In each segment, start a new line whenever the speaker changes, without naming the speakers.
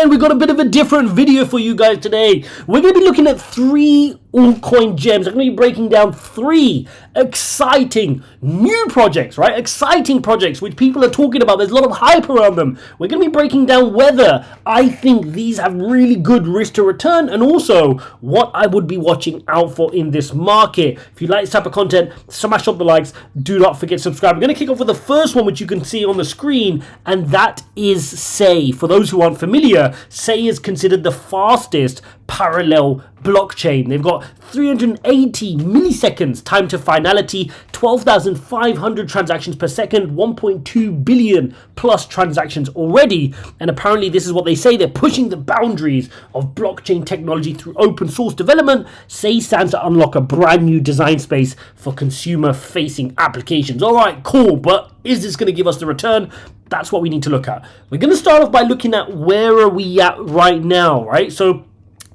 again. We've got a bit of a different video for you guys today. We're going to be looking at 3 altcoin gems. I'm going to be breaking down 3 exciting new projects, right? Exciting projects which people are talking about. There's a lot of hype around them. We're going to be breaking down whether I think these have really good risk to return and also what I would be watching out for in this market. If you like this type of content, smash up the likes. Do not forget to subscribe. We're going to kick off with the first one, which you can see on the screen, and that is SEI. For those who aren't familiar, SEI is considered the fastest parallel blockchain. They've got 380 milliseconds time to finality, 12,500 transactions per second, 1.2 billion plus transactions already. And apparently this is what they say, they're pushing the boundaries of blockchain technology through open source development. SEI stands to unlock a brand new design space for consumer facing applications. All right, cool, but is this going to give us the return? That's what we need to look at. We're going to start off by looking at where are we at right now, right? So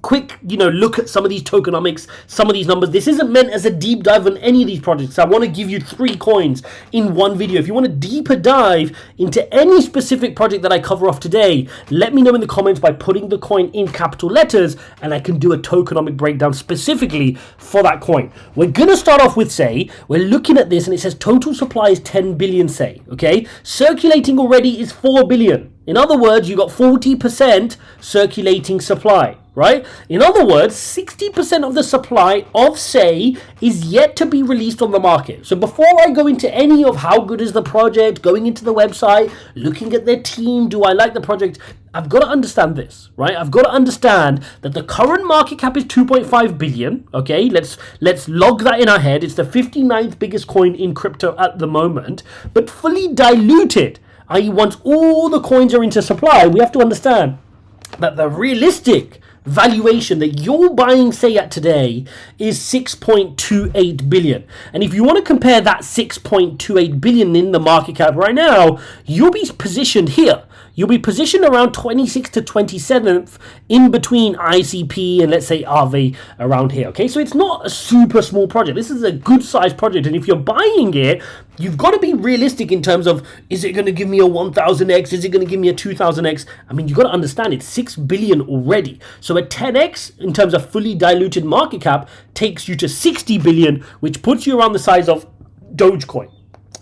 quick, look at some of these tokenomics, some of these numbers. This isn't meant as a deep dive on any of these projects. I want to give you 3 coins in one video. If you want a deeper dive into any specific project that I cover off today, let me know in the comments by putting the coin in capital letters and I can do a tokenomic breakdown specifically for that coin. We're going to start off with SEI. We're looking at this and it says total supply is 10 billion SEI, okay? Circulating already is 4 billion. In other words, you got 40% circulating supply, right? In other words, 60% of the supply of SEI is yet to be released on the market. So before I go into any of how good is the project, going into the website, looking at their team, do I like the project? I've got to understand this, right? I've got to understand that the current market cap is 2.5 billion, okay? Let's log that in our head. It's the 59th biggest coin in crypto at the moment, but fully diluted. I.e., once all the coins are into supply, we have to understand that the realistic valuation that you're buying SEI at today is 6.28 billion. And if you want to compare that 6.28 billion in the market cap right now, you'll be positioned here. You'll be positioned around 26th to 27th in between ICP and let's say RV around here. Okay, so it's not a super small project. This is a good sized project. And if you're buying it, you've got to be realistic in terms of, is it going to give me a 1000x? Is it going to give me a 2000x? I mean, you've got to understand it's 6 billion already. So a 10x in terms of fully diluted market cap takes you to 60 billion, which puts you around the size of Dogecoin.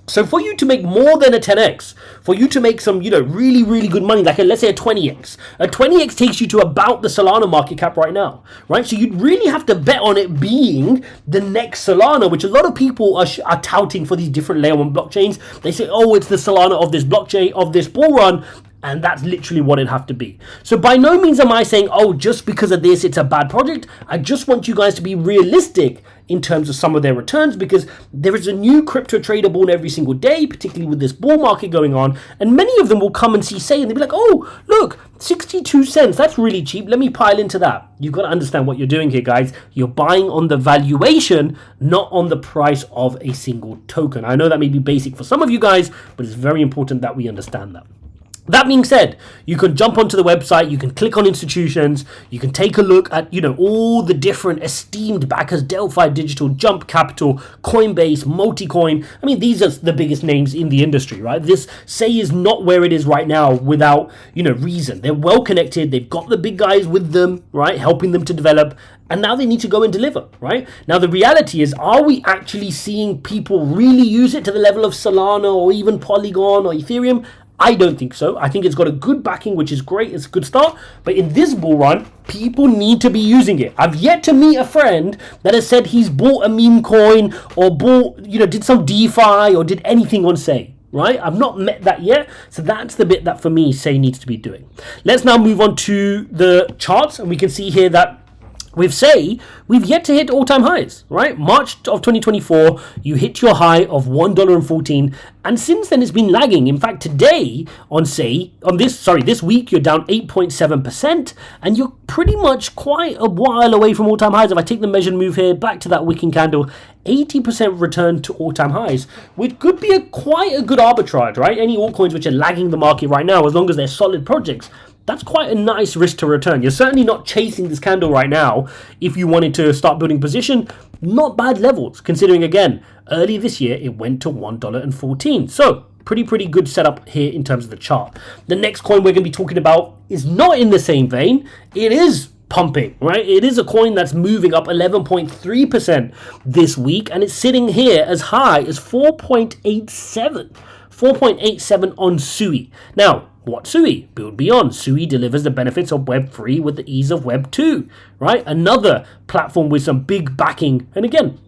So for you to make more than a 10x, for you to make some, really, really good money, like let's say a 20x. A 20x takes you to about the Solana market cap right now, right? So you'd really have to bet on it being the next Solana, which a lot of people are touting for these different layer 1 blockchains. They say, oh, it's the Solana of this blockchain, of this bull run. And that's literally what it'd have to be. So by no means am I saying, oh, just because of this, it's a bad project. I just want you guys to be realistic in terms of some of their returns because there is a new crypto trader born every single day, particularly with this bull market going on. And many of them will come and see SEI and they'll be like, oh, look, 62 cents. That's really cheap. Let me pile into that. You've got to understand what you're doing here, guys. You're buying on the valuation, not on the price of a single token. I know that may be basic for some of you guys, but it's very important that we understand that. That being said, you can jump onto the website, you can click on institutions, you can take a look at, all the different esteemed backers, Delphi Digital, Jump Capital, Coinbase, Multicoin. I mean, these are the biggest names in the industry, right? This SEI is not where it is right now without, reason. They're well connected, they've got the big guys with them, right, helping them to develop, and now they need to go and deliver, right? Now, the reality is, are we actually seeing people really use it to the level of Solana or even Polygon or Ethereum? I don't think so. I think it's got a good backing, which is great. It's a good start. But in this bull run, people need to be using it. I've yet to meet a friend that has said he's bought a meme coin or did some DeFi or did anything on SEI. Right? I've not met that yet. So that's the bit that for me SEI needs to be doing. Let's now move on to the charts. And we can see here that with SEI, we've yet to hit all-time highs, right? March of 2024, you hit your high of $1.14, and since then it's been lagging. In fact, today on SEI, this week, you're down 8.7%, and you're pretty much quite a while away from all-time highs. If I take the measured move here, back to that wicking candle, 80% return to all-time highs, which could be quite a good arbitrage, right? Any altcoins which are lagging the market right now, as long as they're solid projects, that's quite a nice risk to return. You're certainly not chasing this candle right now. If you wanted to start building position, not bad levels, considering again, early this year, it went to $1.14. So pretty good setup here in terms of the chart. The next coin we're going to be talking about is not in the same vein. It is pumping, right? It is a coin that's moving up 11.3% this week, and it's sitting here as high as 4.87 on SUI. Now, what SUI? Build Beyond. SUI delivers the benefits of Web3 with the ease of Web 2, right? Another platform with some big backing. And again,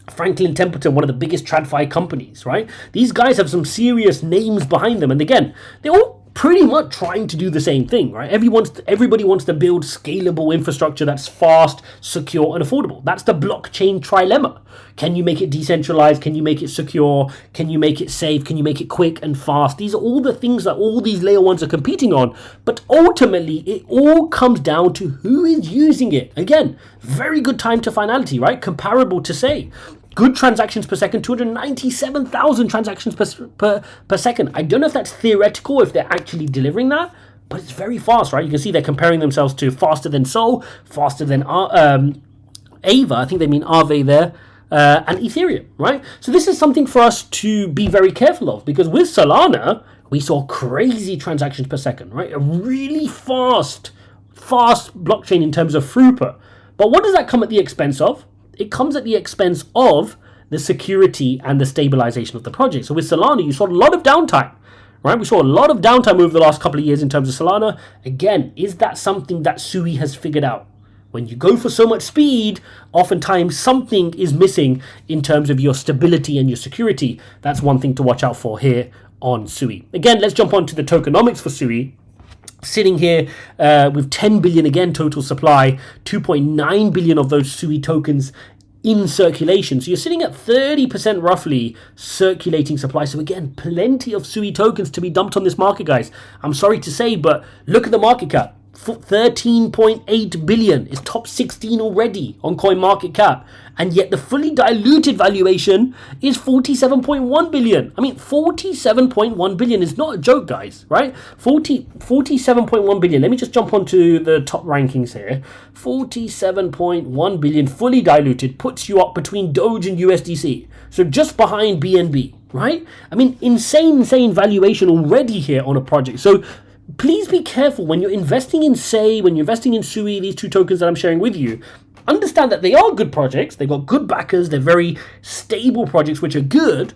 Franklin Templeton, one of the biggest TradFi companies, right? These guys have some serious names behind them. And again, they're all pretty much trying to do the same thing, right? Everybody wants to build scalable infrastructure that's fast, secure, and affordable. That's the blockchain trilemma. Can you make it decentralized? Can you make it secure? Can you make it safe? Can you make it quick and fast? These are all the things that all these layer ones are competing on. But ultimately, it all comes down to who is using it. Again, very good time to finality, right? Comparable to say, good transactions per second, 297,000 transactions per second. I don't know if that's theoretical, if they're actually delivering that, but it's very fast, right? You can see they're comparing themselves to faster than Sol, faster than Ava, I think they mean Aave there, and Ethereum, right? So this is something for us to be very careful of, because with Solana, we saw crazy transactions per second, right? A really fast blockchain in terms of throughput. But what does that come at the expense of? It comes at the expense of the security and the stabilization of the project. So with Solana, you saw a lot of downtime, right? We saw a lot of downtime over the last couple of years in terms of Solana. Again, is that something that SUI has figured out? When you go for so much speed, oftentimes something is missing in terms of your stability and your security. That's one thing to watch out for here on SUI. Again, let's jump on to the tokenomics for SUI. Sitting here with 10 billion again total supply, 2.9 billion of those SUI tokens in circulation. So you're sitting at 30% roughly circulating supply. So again, plenty of SUI tokens to be dumped on this market, guys. I'm sorry to say, but look at the market cap. 13.8 billion is top 16 already on CoinMarketCap, and yet the fully diluted valuation is 47.1 billion. I mean, 47.1 billion is not a joke, guys, right? 47.1 billion. Let me just jump onto the top rankings here. 47.1 billion fully diluted puts you up between Doge and USDC, so just behind BNB, right? I mean, insane valuation already here on a project. So please be careful when you're investing in when you're investing in SUI, these two tokens that I'm sharing with you. Understand that they are good projects. They've got good backers. They're very stable projects, which are good.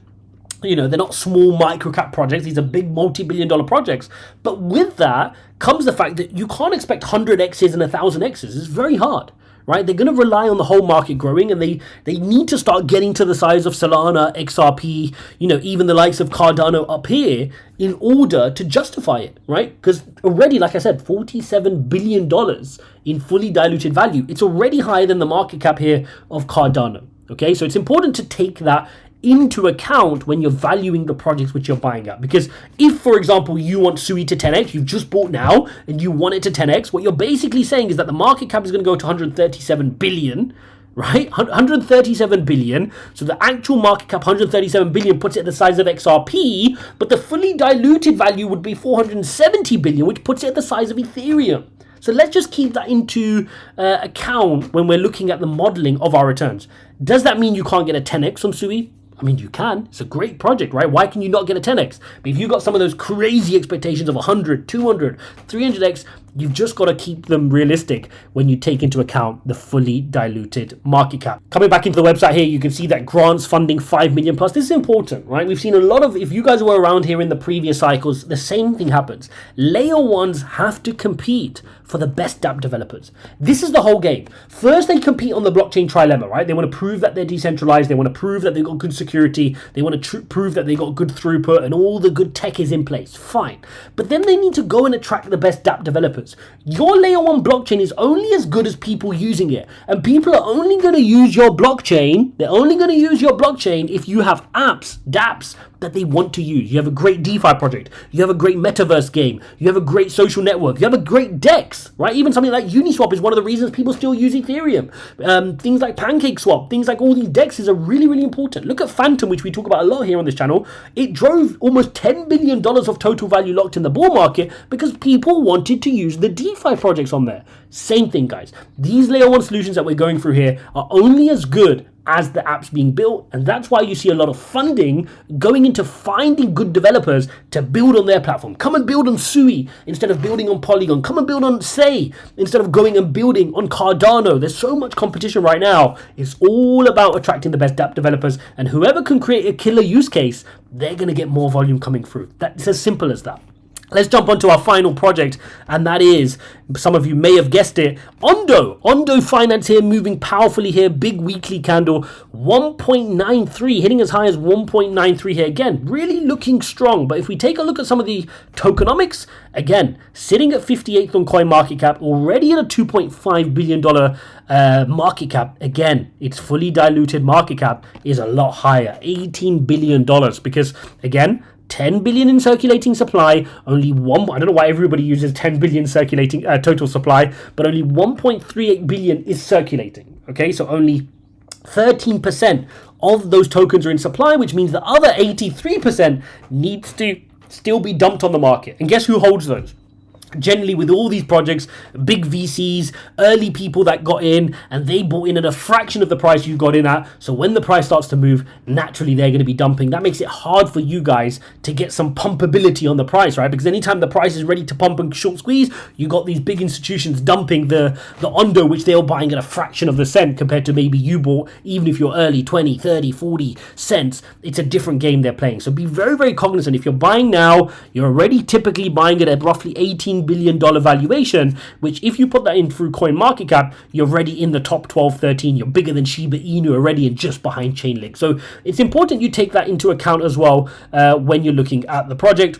You know, they're not small micro-cap projects. These are big multi-billion-dollar projects. But with that comes the fact that you can't expect 100x's and 1000x's. It's very hard, right? They're going to rely on the whole market growing, and they need to start getting to the size of Solana, XRP, you know, even the likes of Cardano up here in order to justify it, right? Because already, like I said, $47 billion in fully diluted value. It's already higher than the market cap here of Cardano, okay? So it's important to take that into account when you're valuing the projects which you're buying at. Because if, for example, you want SUI to 10x, you've just bought now and you want it to 10x, what you're basically saying is that the market cap is going to go to 137 billion, right? 137 billion. So the actual market cap, 137 billion, puts it at the size of XRP, but the fully diluted value would be 470 billion, which puts it at the size of Ethereum. So let's just keep that into account when we're looking at the modeling of our returns. Does that mean you can't get a 10x on SUI? I mean, you can. It's a great project, right? Why can you not get a 10x? But if you've got some of those crazy expectations of 100, 200, 300x, you've just got to keep them realistic when you take into account the fully diluted market cap. Coming back into the website here, you can see that grants funding 5 million plus. This is important, right? We've seen a lot of, if you guys were around here in the previous cycles, the same thing happens. Layer ones have to compete for the best dApp developers. This is the whole game. First, they compete on the blockchain trilemma, right? They want to prove that they're decentralized. They want to prove that they've got good security. They want to prove that they've got good throughput and all the good tech is in place. Fine. But then they need to go and attract the best dApp developers. Your layer one blockchain is only as good as people using it. And people are only going to use your blockchain. They're only going to use your blockchain if you have apps, dApps, that they want to use. You have a great DeFi project. You have a great metaverse game. You have a great social network. You have a great DEX, right? Even something like Uniswap is one of the reasons people still use Ethereum. Things like PancakeSwap, things like all these DEXs are really, really important. Look at Phantom, which we talk about a lot here on this channel. It drove almost $10 billion of total value locked in the bull market because people wanted to use the DeFi projects on there. Same thing, guys. These layer one solutions that we're going through here are only as good as the app's being built. And that's why you see a lot of funding going into finding good developers to build on their platform. Come and build on Sui instead of building on Polygon. Come and build on Sei instead of going and building on Cardano. There's so much competition right now. It's all about attracting the best dApp developers, and whoever can create a killer use case, they're going to get more volume coming through. That's as simple as that. Let's jump onto our final project, and that is, some of you may have guessed it, Ondo. Ondo Finance here, moving powerfully here, big weekly candle, 1.93, hitting as high as 1.93 here. Again, really looking strong. But if we take a look at some of the tokenomics, again, sitting at 58th on coin market cap, already at a $2.5 billion market cap. Again, its fully diluted market cap is a lot higher, $18 billion, because again, 10 billion in circulating supply, only one, I don't know why everybody uses 10 billion circulating total supply, but only 1.38 billion is circulating. Okay, so only 13% of those tokens are in supply, which means the other 83% needs to still be dumped on the market. And guess who holds those? Generally, with all these projects, big VCs, early people that got in, and they bought in at a fraction of the price you got in at. So when the price starts to move, naturally they're going to be dumping. That makes it hard for you guys to get some pumpability on the price, right? Because anytime the price is ready to pump and short squeeze, you got these big institutions dumping the Ondo, which they're buying at a fraction of the cent compared to maybe you bought, even if you're early, 20, 30, 40 cents. It's a different game they're playing. So be very, very cognizant. If you're buying now, you're already typically buying it at roughly $18 billion valuation, which if you put that in through coin market cap, you're already in the top 12, 13. You're bigger than Shiba Inu already and just behind Chainlink. So it's important you take that into account as well when you're looking at the project.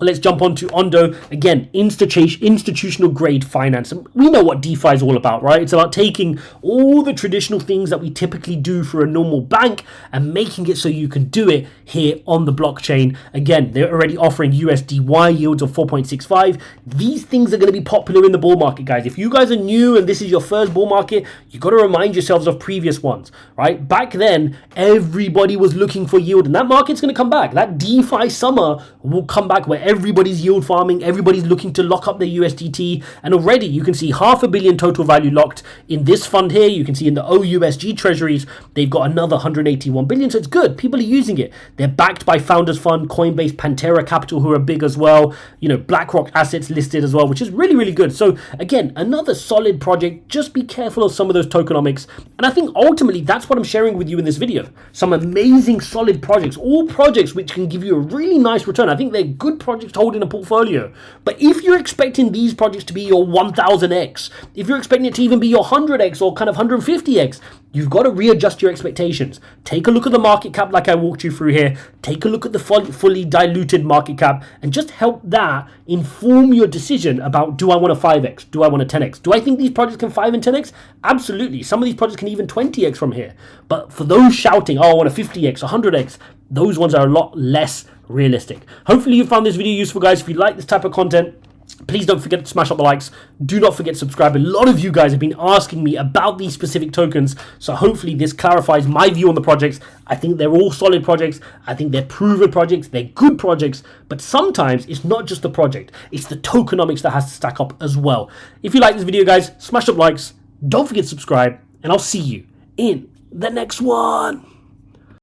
Let's jump on to Ondo. Again, institutional grade finance. And we know what DeFi is all about, right? It's about taking all the traditional things that we typically do for a normal bank and making it so you can do it here on the blockchain. Again, they're already offering USDY yields of 4.65. These things are going to be popular in the bull market, guys. If you guys are new and this is your first bull market, you got to remind yourselves of previous ones, right? Back then, everybody was looking for yield, and that market's going to come back. That DeFi summer will come back where everybody's yield farming, everybody's looking to lock up their USDT, and already you can see $500 million total value locked in this fund here. You can see in the OUSG treasuries, they've got another 181 billion, so it's good. People are using it. They're backed by Founders Fund, Coinbase, Pantera Capital, who are big as well. You know, BlackRock assets listed as well, which is really, really good. So again, another solid project. Just be careful of some of those tokenomics. And I think ultimately that's what I'm sharing with you in this video. Some amazing solid projects, all projects which can give you a really nice return. I think they're good projects to hold in a portfolio. But if you're expecting these projects to be your 1000x, if you're expecting it to even be your 100x or kind of 150x, you've got to readjust your expectations. Take a look at the market cap like I walked you through here. Take a look at the fully diluted market cap and just help that inform your decision about, do I want a 5x? Do I want a 10x? Do I think these projects can 5 and 10x? Absolutely. Some of these projects can even 20x from here. But for those shouting, oh, I want a 50x, 100x, those ones are a lot less realistic. Hopefully you found this video useful, guys. If you like this type of content, please don't forget to smash up the likes. Do not forget to subscribe. A lot of you guys have been asking me about these specific tokens, so hopefully this clarifies my view on the projects. I think they're all solid projects. I think they're proven projects. They're good projects, but sometimes it's not just the project. It's the tokenomics that has to stack up as well. If you like this video, guys, smash up likes. Don't forget to subscribe, and I'll see you in the next one.